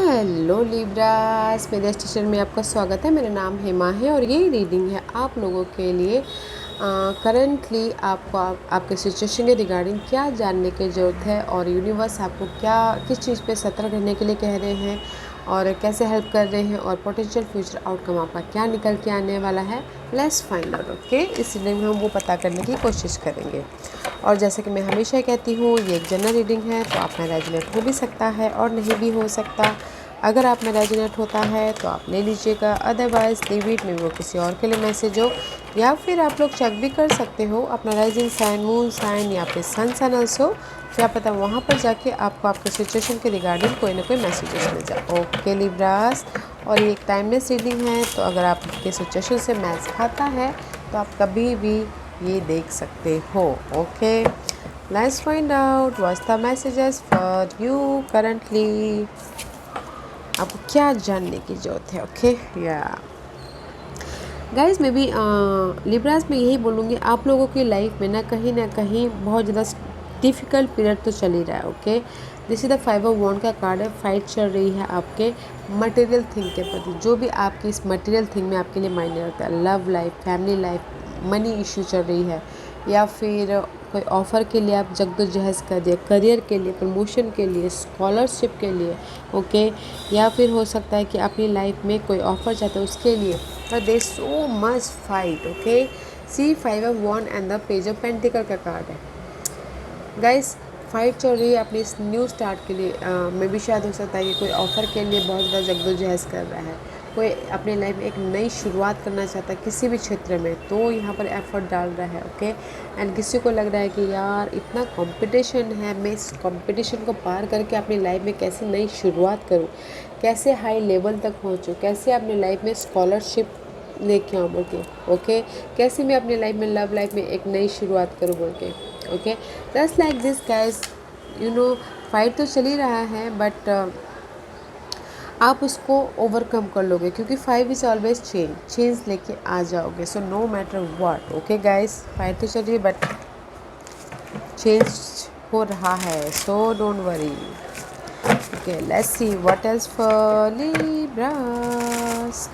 Hello Libras, मेरे station में आपका स्वागत है। मेरा नाम हेमा है और ये रीडिंग है आप लोगों के लिए। करंटली आपको आपके सिचुएशन के रिगार्डिंग क्या जानने की ज़रूरत है और यूनिवर्स आपको क्या किस चीज़ पे सतर्क रहने के लिए कह रहे हैं और कैसे हेल्प कर रहे हैं और पोटेंशियल फ्यूचर आउटकम आपका क्या निकल के आने वाला है। Let's find out. ओके, इस रीडिंग में हम वो पता करने की कोशिश करेंगे। और जैसे कि मैं हमेशा कहती हूँ, ये एक जनरल रीडिंग है, तो आप में रेजोनेट हो भी सकता है और नहीं भी हो सकता। अगर आप में रेजोनेट होता है तो आप ले लीजिएगा, अदरवाइज लीव इट, में वो किसी और के लिए मैसेज हो। या फिर आप लोग चेक भी कर सकते हो अपना राइजिंग साइन, मून साइन या फिर सन साइन ऑल्सो, क्या पता वहाँ पर जाके आपको आपके सिचुएशन के रिगार्डिंग कोई ना कोई मैसेजेस मिल जाए। ओके लिब्रास, और ये एक टाइमलेस रीडिंग है, तो अगर आपके सिचुएशन से मैच खाता है तो आप कभी भी ये देख सकते हो। Okay, let's find out what's the messages for you currently. आपको क्या जानने की ज़रूरत है। ओके या गाइज, मैं भी लिब्रास में यही बोलूँगी, आप लोगों की लाइफ में ना कहीं बहुत ज़्यादा डिफ़िकल्ट पीरियड तो चल ही रहा है। Okay, this is the 5 of wand का कार्ड है। फाइट चल रही है आपके मटेरियल थिंग के प्रति, जो भी आपकी इस मटेरियल थिंग में आपके लिए मायने रखता है। Love life, family life, money issue चल रही है, या फिर कोई ऑफ़र के लिए आप जद्दोजहद कर दिए, करियर के लिए, प्रमोशन के लिए, स्कॉलरशिप के लिए। ओके, या फिर हो सकता है कि अपनी लाइफ में कोई ऑफ़र चाहते हो उसके लिए, but there is so much fight. Okay, see 5 of wand and the page of pentacle का कार्ड है। गाइस, फाइट चल रही है अपनी इस न्यू स्टार्ट के लिए। में भी शायद हो सकता है कि कोई ऑफ़र के लिए बहुत ज़्यादा जद्दोजहद कर रहा है, कोई अपनी लाइफ में एक नई शुरुआत करना चाहता है किसी भी क्षेत्र में, तो यहाँ पर एफर्ट डाल रहा है। ओके, एंड किसी को लग रहा है कि यार इतना कंपटीशन है, मैं इस कंपटीशन को पार करके अपनी लाइफ में कैसे नई शुरुआत करूँ, कैसे हाई लेवल तक पहुँचूँ, कैसे अपनी लाइफ में स्कॉलरशिप लेके आऊँ बोल के। ओके, कैसे मैं अपनी लाइफ में, लव लाइफ में एक नई शुरुआत करूँ बोल के। Okay, just like this guys, you know, fight तो चल ही रहा है, बट आप उसको ओवरकम कर लोगे, क्योंकि 5 इज़ ऑलवेज चेंज लेके आ जाओगे। So no matter what. Okay guys, fight तो चल रही है बट चेंज हो रहा है, so don't worry. Okay, let's see what else for Libras.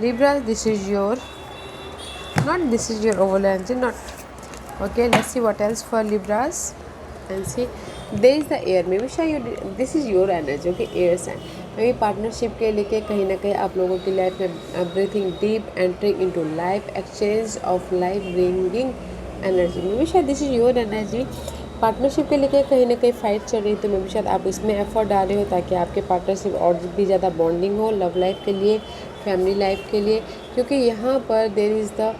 Libra, this is your, not this is your overall energy, not. Okay, let's see what else for Libras. And see, there is the air, maybe show you, this is your energy. Okay, air sign, maybe partnership के लेके कहीं ना कहीं आप लोगों की life में breathing deep, entering into life, exchange of life bringing energy. May be शायद this is your energy. Partnership के लेके कहीं ना कहीं फाइट चल रही है, तो मे बी शायद आप इसमें एफर्ट डाल रहे हो ताकि आपके पार्टनरशिप और भी ज़्यादा बॉन्डिंग हो, लव लाइफ के लिए, फैमिली लाइफ के लिए। क्योंकि यहाँ पर देर इज़ द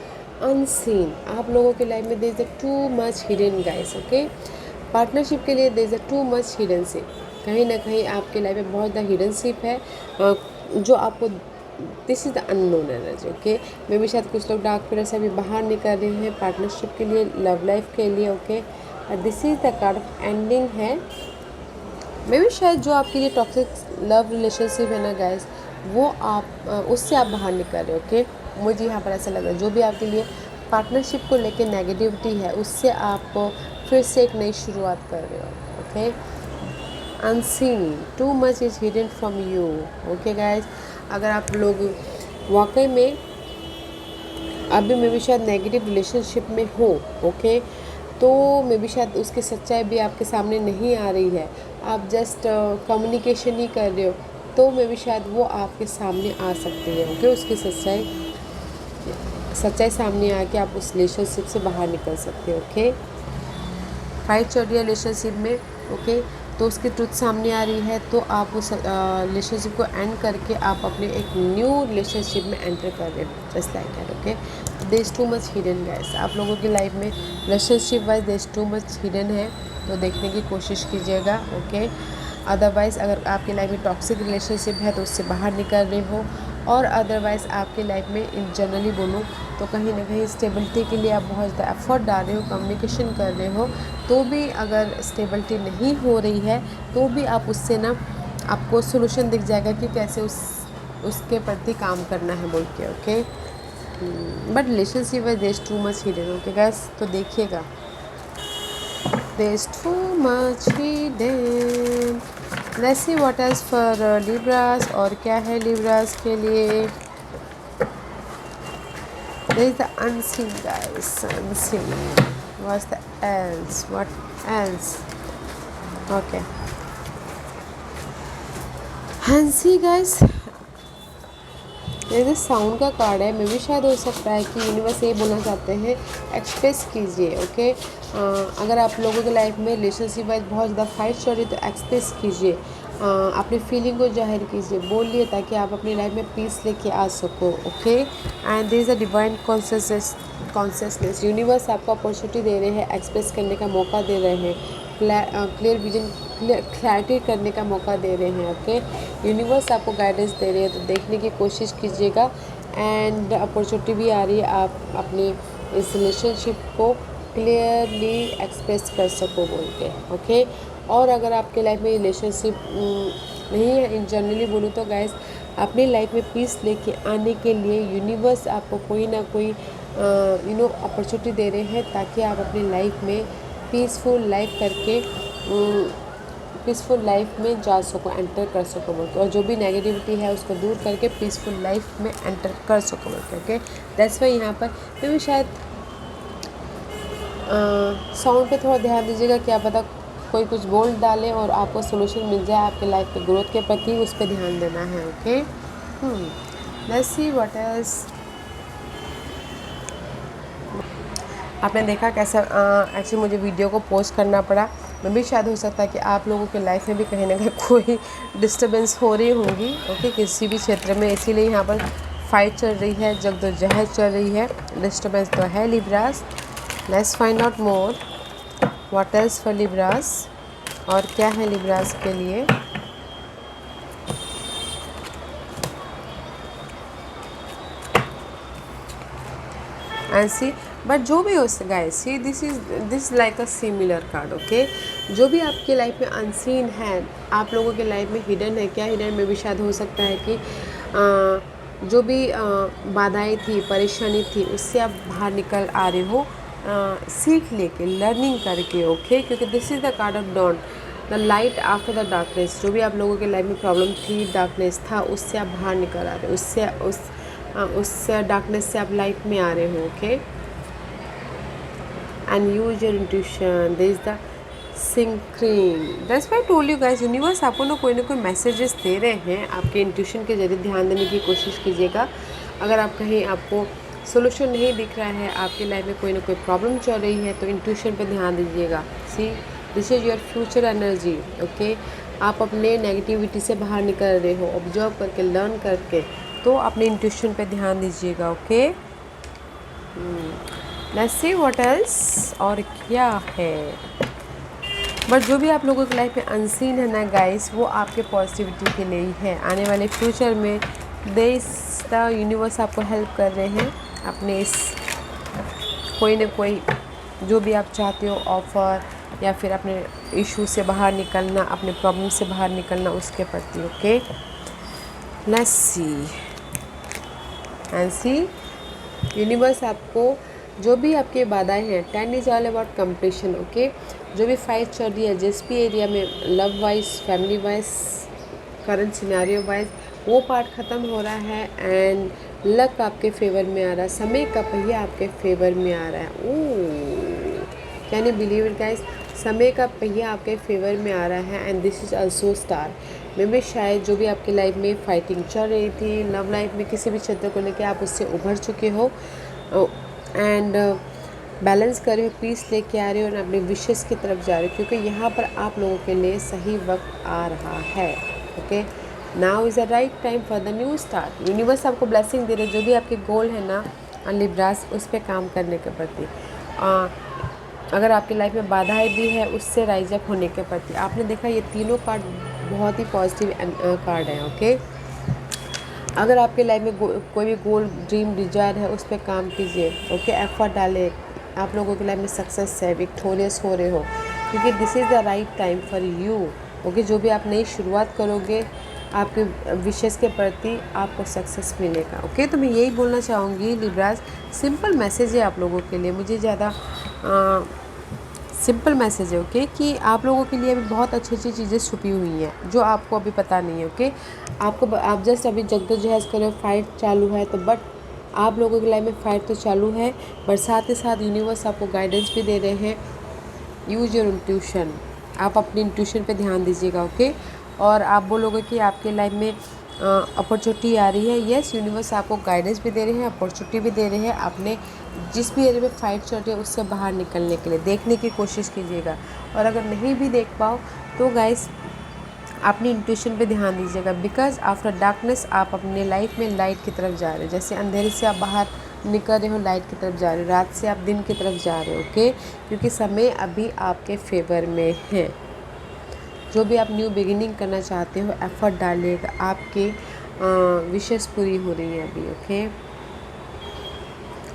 अनसीन, आप लोगों की लाइफ में there is the two much hidden guys. Okay, partnership के लिए there is the two much hidden ship, कहीं ना कहीं आपके लाइफ में बहुत ज़्यादा हिडन शिप है जो आपको, this is the unknown energy. Okay, may be शायद कुछ लोग डार्क पीरियड से अभी बाहर निकल रहे हैं पार्टनरशिप के लिए, लव लाइफ के लिए। Okay, this is the card of ending है। मे भी शायद जो आपके लिए टॉक्सिक लव रिलेशनशिप है ना गाइस, वो आप उससे आप बाहर निकल रहे हो। ओके, मुझे यहाँ पर ऐसा लग रहा है जो भी आपके लिए पार्टनरशिप को लेके नेगेटिविटी है, उससे आप फिर से एक नई शुरुआत कर रहे हो। Okay, unseen, too much is hidden from you. Okay guys, अगर आप लोग वाकई में अभी मे भी शायद नेगेटिव रिलेशनशिप में हो, ओके, तो मे भी शायद उसकी सच्चाई भी आपके सामने नहीं आ रही है, आप जस्ट कम्युनिकेशन ही कर रहे हो, तो मे भी शायद वो आपके सामने आ सकती है। ओके, उसकी सच्चाई सामने आके आप उस रिलेशनशिप से बाहर निकल सकते हो। ओके, फाइट चल रही है रिलेशनशिप में, ओके, तो उसकी ट्रुथ सामने आ रही है, तो आप उस रिलेशनशिप को एंड करके आप अपने एक न्यू रिलेशनशिप में एंटर कर रहे हो, just like that. Okay, there is too much hidden guys, आप लोगों की लाइफ में relationship wise there is too much hidden है, तो देखने की कोशिश कीजिएगा। ओके, अदरवाइज़ अगर आपकी लाइफ में टॉक्सिक रिलेशनशिप है तो उससे बाहर निकल रहे हो, और अदरवाइज़ आपकी लाइफ में इन जनरली बोलूँ तो कहीं ना कहीं स्टेबिलिटी के लिए आप बहुत ज़्यादा एफर्ट डाल रहे हो, कम्युनिकेशन कर रहे हो, तो भी अगर स्टेबिलिटी नहीं हो रही है तो भी आप उससे ना, आपको सोल्यूशन दिख जाएगा कि कैसे उसके प्रति काम करना है बोल के। ओके, बट रिलेशनशिप है there is too much hidden. Okay guys, तो देखिएगा, there is too much hidden. Let's see what else for Libras. और क्या है लिब्रास के लिए। There is the unseen, guys. Unseen. What's the else? What else? Okay. Hansi, guys. ये जो sound का कार्ड है, मे भी शायद हो सकता है कि यूनिवर्स ये बोलना चाहते हैं एक्सप्रेस कीजिए। ओके, अगर आप लोगों की लाइफ में रिलेशनशिप वाइज बहुत ज़्यादा फाइट चल रही तो एक्सप्रेस कीजिए, अपनी फीलिंग को जाहिर कीजिए, बोलिए, ताकि आप अपनी लाइफ में पीस लेके आ सको। Okay, and there is a divine consciousness. Universe आपको अपॉर्चुनिटी दे रहे हैं, एक्सप्रेस करने का मौका दे रहे हैं, क्लियर विजन, क्लैरिटी करने का मौका दे रहे हैं। ओके, यूनिवर्स आपको गाइडेंस दे रहे हैं, तो देखने की कोशिश कीजिएगा। एंड अपॉर्चुनिटी भी आ रही है, आप अपने इस रिलेशनशिप को क्लियरली एक्सप्रेस कर सको बोल के। ओके, और अगर आपके लाइफ में रिलेशनशिप नहीं है, इन जनरली बोलूँ तो गाइस, अपनी लाइफ में पीस लेके आने के लिए यूनिवर्स आपको कोई ना कोई अपॉर्चुनिटी दे रहे हैं, ताकि आप अपनी लाइफ में पीसफुल लाइफ करके पीसफुल लाइफ में जा सको, एंटर कर सको बोल के, और जो भी नेगेटिविटी है उसको दूर करके पीसफुल लाइफ में एंटर कर सको बोल के। ओके, दैट्स वाई यहाँ पर मैं भी शायद साउंड पे थोड़ा ध्यान दीजिएगा, क्या पता कोई कुछ बोल डाले और आपको सोल्यूशन मिल जाए आपके लाइफ के ग्रोथ के प्रति, उस पर ध्यान देना है। Okay, let's see what else. आपने देखा कैसा एक्चुअली मुझे वीडियो को पोस्ट करना पड़ा। मैं भी शायद हो सकता है कि आप लोगों के लाइफ में भी कहीं ना कहीं कोई डिस्टर्बेंस हो रही होंगी। ओके, किसी भी क्षेत्र में, इसीलिए यहाँ पर फाइट चल रही है, जगदोजहद चल रही है, डिस्टर्बेंस तो है Libras. Let's find out more what else for Libras. और क्या है लिब्रास के लिए। एंड सी, बट जो भी हो guys, see this like a similar card. Okay, जो भी आपकी लाइफ में अनसीन है, आप लोगों के लाइफ में हिडन है, क्या हिडन में भी शायद हो सकता है कि जो भी बाधाएं थी, परेशानी थी, उससे आप बाहर निकल आ रहे हो, सीख लेके, लर्निंग करके। ओके, क्योंकि this is the card of dawn, the light after the darkness. जो भी आप लोगों के लाइफ में प्रॉब्लम थी, डार्कनेस था, उससे आप बाहर निकल आ रहे हो, उस डार्कनेस से आप लाइट में आ रहे हो। Okay, and use your intuition, this is the syncing. That's why I told you guys, universe आपको ना कोई मैसेजेस दे रहे हैं, आपके इंट्यूशन के जरिए ध्यान देने की कोशिश कीजिएगा। अगर आप कहीं आपको सोल्यूशन नहीं दिख रहा है, आपकी लाइफ में कोई ना कोई प्रॉब्लम चल रही है, तो इंट्यूशन पे ध्यान दीजिएगा। See, this is your future energy. Okay, आप अपने नेगेटिविटी से बाहर निकल रहे हो, ऑब्जर्व करके, लर्न करके, तो अपने इंट्यूशन पे ध्यान दीजिएगा। Okay, let's see what else. और क्या है। बट जो भी आप लोगों की लाइफ में अनसीन है ना गाइस, वो आपके पॉजिटिविटी के लिए ही है। आने वाले फ्यूचर में देश द यूनिवर्स आपको हेल्प कर रहे हैं, अपने इस कोई ना कोई जो भी आप चाहते हो ऑफ़र, या फिर अपने इशू से बाहर निकलना, अपने प्रॉब्लम से बाहर निकलना, उसके प्रति। Okay, let's see and see, universe आपको जो भी आपके बाधाएं हैं, 10 is all about completion. Okay, जो भी फाइट चल रही है, जिस भी एरिया में, love wise, family wise, current scenario wise, वो पार्ट ख़त्म हो रहा है, एंड लक आपके फेवर में आ रहा है, समय का पहिया आपके फेवर में आ रहा है। Oh, can you believe it guys, समय का पहिया आपके फेवर में आ रहा है, and this is also star. May be शायद जो भी आपकी लाइफ में फाइटिंग चल रही थी, लव लाइफ में किसी भी क्षेत्र को लेकर आप उससे उभर चुके हो, एंड बैलेंस कर रहे हो, पीस लेके आ रहे हो, और अपने विशेष की तरफ जा रहे हो, क्योंकि यहाँ पर आप लोगों के लिए सही वक्त आ रहा है। Okay, now is the right time for the new start. Universe आपको ब्लेसिंग दे रहे, जो भी आपके गोल है ना लिब्रास, उस पर काम करने के प्रति, अगर आपकी लाइफ में बाधाएं भी है, उससे राइज अप होने के प्रति। आपने देखा ये तीनों कार्ड बहुत ही पॉजिटिव कार्ड हैं। ओके, अगर आपके लाइफ में कोई भी गोल, ड्रीम, डिजायर है, उस पर काम कीजिए। ओके, एफर्ट डालें, आप लोगों की लाइफ में सक्सेस है, विक्टोरियस हो रहे हो, क्योंकि this is the right time for you. Okay, जो भी आप नई शुरुआत करोगे, आपके विशेष के प्रति आपको सक्सेस मिलेगा। ओके, तो मैं यही बोलना चाहूँगी लिब्रास, सिंपल मैसेज है आप लोगों के लिए, मुझे ज़्यादा सिंपल मैसेज है ओके, कि आप लोगों के लिए अभी बहुत अच्छी अच्छी चीज़ें छुपी हुई हैं जो आपको अभी पता नहीं है ओके। आप जस्ट अभी जद्दोजहद कर रहे हो, फाइट चालू है, तो बट आप लोगों की लाइफ में फ़ाइट तो चालू है, बट साथ ही साथ यूनिवर्स आपको गाइडेंस भी दे रहे हैं। यूज़ योर इंट्यूशन, आप अपनी इंट्यूशन पे ध्यान दीजिएगा ओके। और आप बोलोगे कि आपके लाइफ में अपॉर्चुनिटी आ रही है। यस, यूनिवर्स आपको गाइडेंस भी दे रहे हैं, अपॉर्चुनिटी भी दे रहे हैं। आपने जिस भी एरिया में फ़ाइट चल रही है उससे बाहर निकलने के लिए देखने की कोशिश कीजिएगा। और अगर नहीं भी देख पाओ तो गाइस अपनी इंट्यूशन पे ध्यान दीजिएगा, बिकॉज आफ्टर डार्कनेस आप अपने लाइफ में लाइट की तरफ जा रहे हो। जैसे अंधेरे से आप बाहर निकल रहे हो, लाइट की तरफ जा रहे हो, रात से आप दिन की तरफ जा रहे हो ओके। क्योंकि समय अभी आपके फेवर में है। जो भी आप न्यू बिगिनिंग करना चाहते हो, एफर्ट डालिएगा, आपके विशेष पूरी हो रही है अभी ओके।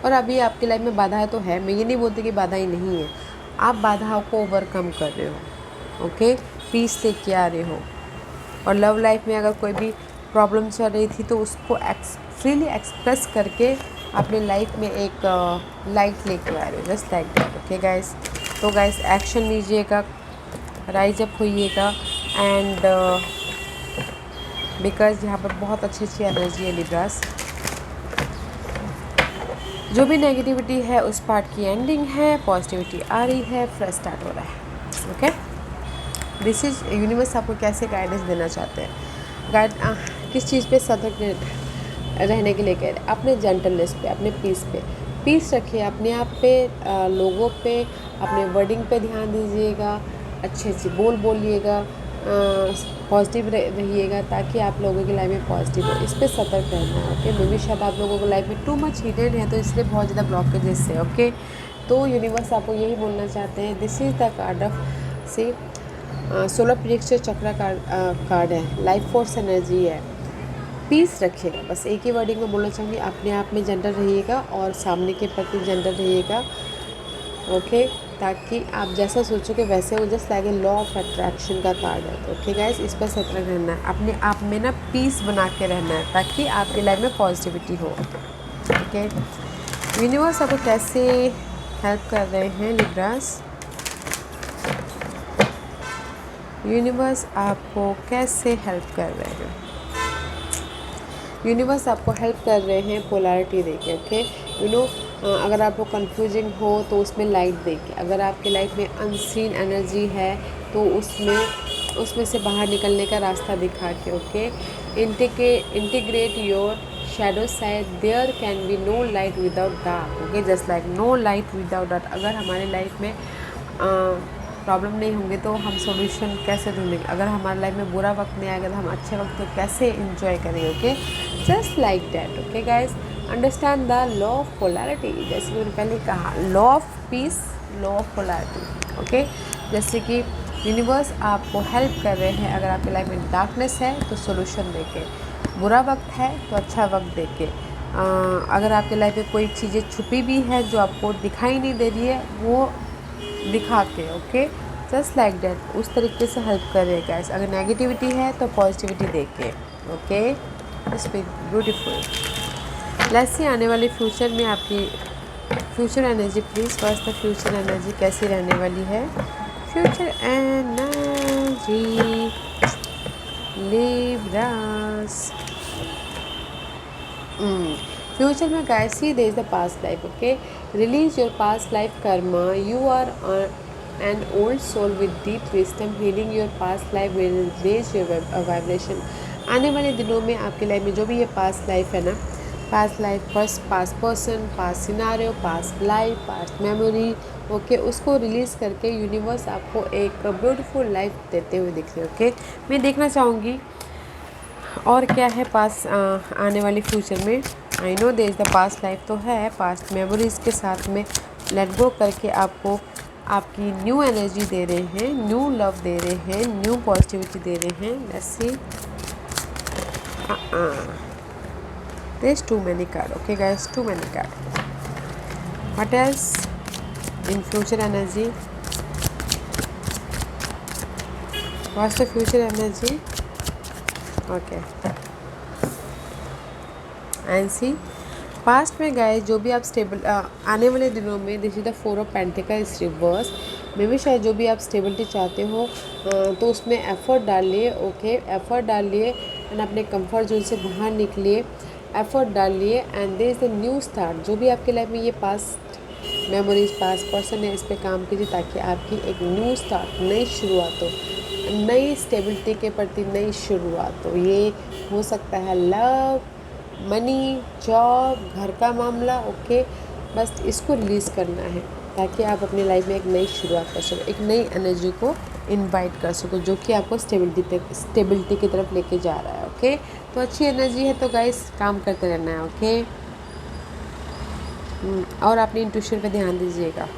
और अभी आपकी लाइफ में बाधाएं तो है, मैं ये नहीं बोलती कि बाधाएं नहीं है, आप बाधाओं को ओवरकम कर रहे हो ओके, पीस लेके आ रहे हो। और लव लाइफ में अगर कोई भी प्रॉब्लम चल रही थी तो उसको फ्रीली एक्सप्रेस करके अपने लाइफ में एक लाइट लेके आ रहे हो, just like that okay guys. तो गाइस एक्शन लीजिएगा, राइज अप होइएगा एंड बिकॉज यहाँ पर बहुत अच्छी अच्छी एनर्जी है लिब्रास। जो भी नेगेटिविटी है उस पार्ट की एंडिंग है, पॉजिटिविटी आ रही है, फ्रेश स्टार्ट हो रहा है ओके। दिस इज यूनिवर्स आपको कैसे गाइडेंस देना चाहते हैं, किस चीज़ पे सतर्क रहने के लिए कह रहे हैं, अपने जेंटलनेस पे, अपने पीस रखिए, अपने आप पे, लोगों पे, अपने वर्डिंग पे ध्यान दीजिएगा, अच्छे अच्छे बोलिएगा, पॉजिटिव रहिएगा ताकि आप लोगों की लाइफ में पॉजिटिव हो। इस पर सतर्क रहना है ओके। मे भी शायद आप लोगों को लाइफ में टू मच हिडन है तो इसलिए बहुत ज़्यादा ब्लॉकेजेस है ओके। तो यूनिवर्स आपको यही बोलना चाहते हैं, this is the card of see solar predictor chakra card है, लाइफ फोर्स एनर्जी है। पीस रखिएगा, बस एक ही वर्डिंग में बोलना चाहूँगी, अपने आप में जेंडर रहिएगा और सामने के प्रति जेंडर रहिएगा ओके। ताकि आप जैसा सोचोगे वैसे हो, just like a law of attraction का कार्ड है ओके गाइस। इस पर सतर्क रहना है, अपने आप में ना पीस बना के रहना है ताकि आपकी लाइफ में पॉजिटिविटी हो ओके। यूनिवर्स आपको कैसे हेल्प कर रहे हैं लिब्रास, यूनिवर्स आपको कैसे हेल्प कर रहे हैं, यूनिवर्स आपको हेल्प कर रहे हैं पोलैरिटी देके ओके। यू नो अगर आपको कंफ्यूजिंग हो तो उसमें लाइट देके, अगर आपके लाइफ में अनसीन एनर्जी है तो उसमें से बाहर निकलने का रास्ता दिखा के okay. Integrate your shadow side, there can be no light without dark okay, just like no light without dark. अगर हमारे लाइफ में प्रॉब्लम नहीं होंगे तो हम सॉल्यूशन कैसे ढूंढेंगे, अगर हमारे लाइफ में बुरा वक्त नहीं आएगा तो हम अच्छे वक्त को कैसे इंजॉय करेंगे okay. Just like that okay guys. Understand the law of polarity, जैसे मैंने पहले कहा, law of peace, law of polarity okay. जैसे कि यूनिवर्स आपको हेल्प कर रहे हैं, अगर आपकी लाइफ में डार्कनेस है तो सोल्यूशन देके, बुरा वक्त है तो अच्छा वक्त देके, अगर आपकी लाइफ में कोई चीज़ें छुपी भी है जो आपको दिखाई नहीं दे रही है वो दिखा के ओके, जस्ट लाइक दैट, उस तरीके से हेल्प कर रहे हैं गाइस। अगर नेगेटिविटी है तो पॉजिटिविटी दे के okay, it's beautiful. Let's see आने वाले फ्यूचर में आपकी future energy, please first the future energy कैसी रहने वाली है। फ्यूचर एनर्जी लिब्रास, फ्यूचर में guys see there is the past life okay. Release your past life karma, you are an old soul with deep wisdom, healing your past life will raise your vibration. आने वाले दिनों में आपकी life में जो भी ये पास्ट लाइफ है ना, past life, past person, past scenario, past life, past memory okay, उसको रिलीज़ करके यूनिवर्स आपको एक ब्यूटीफुल लाइफ देते हुए दिख रहे ओके। मैं देखना चाहूँगी और क्या है पास आने वाली फ्यूचर में। I know there is the past life तो है, पास्ट मेमोरीज़ के साथ में लेट गो करके आपको आपकी न्यू एनर्जी दे रहे हैं, न्यू लव दे रहे हैं, न्यू पॉजिटिविटी दे रहे हैं। Let's see, there is too many card okay guys, too many card. What else in future energy, what's the future energy okay. And see past में गए जो भी आप स्टेबल आने वाले दिनों में, this is the 4 of pentacles reverse, may be शायद जो भी आप स्टेबिलिटी चाहते हो तो उसमें एफ़र्ट डालिए। ओके, एफ़र्ट डालिए एंड अपने कंफर्ट जोन से बाहर निकलिए, एफ़र्ट डालिए and there is the new start. जो भी आपके लाइफ में ये पास्ट मेमोरीज, पास्ट पर्सन है, इस पे काम कीजिए ताकि आपकी एक न्यू स्टार्ट, नई शुरुआत हो, नई स्टेबिलिटी के प्रति नई शुरुआत हो। ये हो सकता है लव, मनी, जॉब, घर का मामला। ओके, बस इसको रिलीज़ करना है ताकि आप अपनी लाइफ में एक नई शुरुआत कर सको, एक नई एनर्जी को इनवाइट कर सको जो कि आपको स्टेबिलिटी की तरफ लेके जा रहा है। ओके, तो अच्छी एनर्जी है तो गाइस काम करते रहना है। ओके, और अपनी इंट्यूशन पे ध्यान दीजिएगा।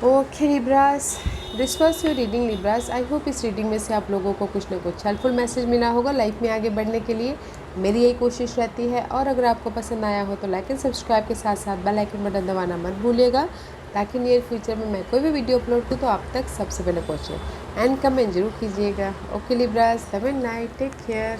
Okay Libras, this was your reading Libras. I hope इस रीडिंग में से आप लोगों को कुछ ना कुछ हेल्पफुल मैसेज मिला होगा लाइफ में आगे बढ़ने के लिए। मेरी यही कोशिश रहती है। और अगर आपको पसंद आया हो तो लाइक एंड सब्सक्राइब के साथ साथ बेल आइकन बटन दबाना मत भूलिएगा ताकि नियर फ्यूचर में मैं कोई भी वीडियो अपलोड करूँ तो आप तक सबसे पहले पहुँचे। एंड कमेंट जरूर कीजिएगा। Okay Libras, love and light, take care.